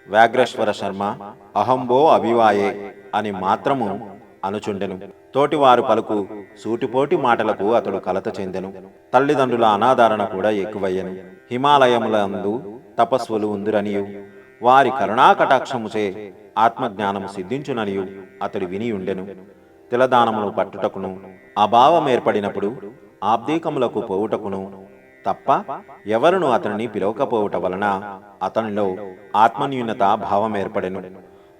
వ్యాఘ్రేశ్వర శర్మ అహంబో అభివాయే అని మాత్రము అనుచుండెను. తోటివారు పలుకు సూటిపోటి మాటలకు అతడు కలత చెందెను. తల్లిదండ్రుల అనాదరణ కూడా ఎక్కువయ్యెను. హిమాలయములందు తపస్సులు ఉందురనియు వారి కరుణాకటాక్షముచే ఆత్మజ్ఞానము సిద్ధించుననియు అతడు వినియుండెను. తిలదానములు పట్టుటకును అభావమేర్పడినప్పుడు ఆబ్దీకములకు పోవుటకును తప్ప ఎవరును అతనిని పిలవకపోవుట వలన అతనిలో ఆత్మన్యూనత భావమేర్పడెను.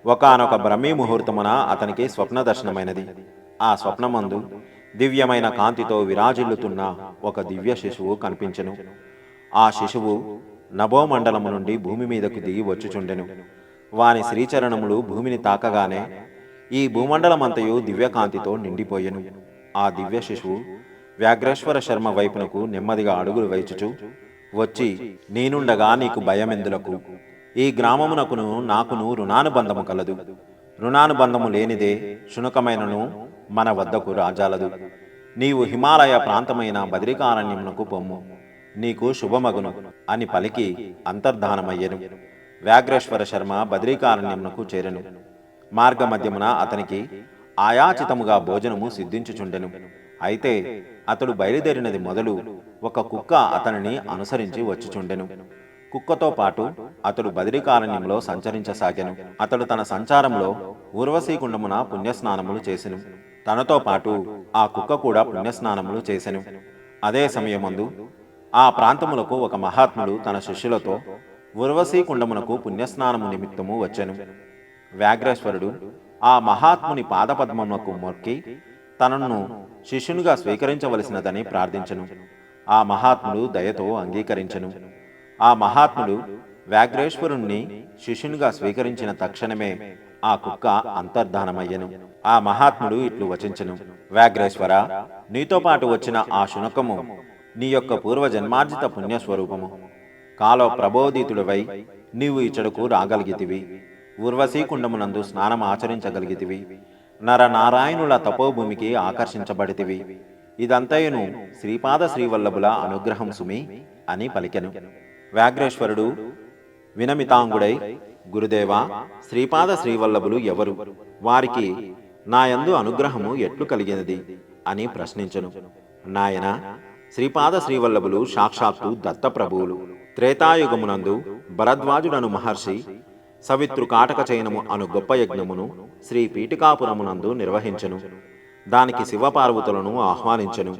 ఒకానొక బ్రహ్మీ ముహూర్తమున అతనికి స్వప్న దర్శనమైనది. ఆ స్వప్నమందు దివ్యమైన కాంతితో విరాజిల్లుతున్న ఒక దివ్య శిశువు కనిపించెను. ఆ శిశువు నభోమండలము నుండి భూమి మీదకు దిగి వచ్చుచుండెను. వాని శ్రీచరణములు భూమిని తాకగానే ఈ భూమండలమంతయు దివ్యకాంతితో నిండిపోయెను. ఆ దివ్య శిశువు వ్యాఘ్రేశ్వర శర్మ వైపునకు నెమ్మదిగా అడుగులు వేచుచు వచ్చి, నేనుండగా నీకు భయమెందులకు? ఈ గ్రామమునకును నాకును రుణానుబంధము కలదు. రుణానుబంధము లేనిదే శునకమైనను మన వద్దకు రాజాలదు. నీవు హిమాలయ ప్రాంతమైన బద్రికారణ్యమునకు పొమ్ము, నీకు శుభమగును అని పలికి అంతర్ధానమయ్యెను. వ్యాఘ్రేశ్వర శర్మ బద్రికారణ్యమునకు చేరెను. మార్గమధ్యమున అతనికి ఆయాచితముగా భోజనము సిద్ధించుచుండెను. అయితే అతడు బయలుదేరినది మొదలు ఒక కుక్క అతనిని అనుసరించి వచ్చుచుండెను. కుక్కతో పాటు అతడు బదరికారణ్యంలో సంచరించసాగెను. అతడు తన సంచారంలో ఊర్వశీకుండమున పుణ్యస్నానములు చేసెను. తనతో పాటు ఆ కుక్క కూడా పుణ్యస్నానములు చేసెను. అదే సమయమందు ఆ ప్రాంతములకు ఒక మహాత్ముడు తన శిష్యులతో ఊర్వశీకుండమునకు పుణ్యస్నానము నిమిత్తము వచ్చెను. వ్యాఘ్రేశ్వరుడు ఆ మహాత్ముని పాదపద్మమునకు మొక్కి తనను శిష్యునిగా స్వీకరించవలసినదని ప్రార్థించెను. ఆ మహాత్ముడు దయతో అంగీకరించెను. ఆ మహాత్ముడు వ్యాఘ్రేశ్వరుణ్ణి శిష్యునిగా స్వీకరించిన తక్షణమే ఆ కుక్క అంతర్ధానమయ్యెను. ఆ మహాత్ముడు ఇట్లు వచించెను: వ్యాఘ్రేశ్వర, నీతో పాటు వచ్చిన ఆ శునకము నీ యొక్క పూర్వజన్మార్జిత పుణ్యస్వరూపము. కాలో ప్రబోధితుడివై నీవు ఇచ్చడకు రాగలిగితివి. ఊర్వశీకుండమునందు స్నానం ఆచరించగలిగితివి. నరనారాయణుల తపోభూమికి ఆకర్షించబడితివి. ఇదంతయును శ్రీపాద శ్రీవల్లభుల అనుగ్రహం సుమి అని పలికెను. వ్యాఘ్రేశ్వరుడు వినమితాంగుడై, గురుదేవా, శ్రీపాద శ్రీవల్లభులు ఎవరు? వారికి నాయందు అనుగ్రహము ఎట్లు కలిగినది అని ప్రశ్నించెను. నాయన, శ్రీపాద శ్రీవల్లభులు సాక్షాత్తు దత్తప్రభువులు. త్రేతాయుగమునందు భరద్వాజుడను మహర్షి సవిత్రు కాటక చయనము అను గొప్ప యజ్ఞమును శ్రీ పీఠికాపురమునందు నిర్వహించెను. దానికి శివపార్వతులను ఆహ్వానించెను.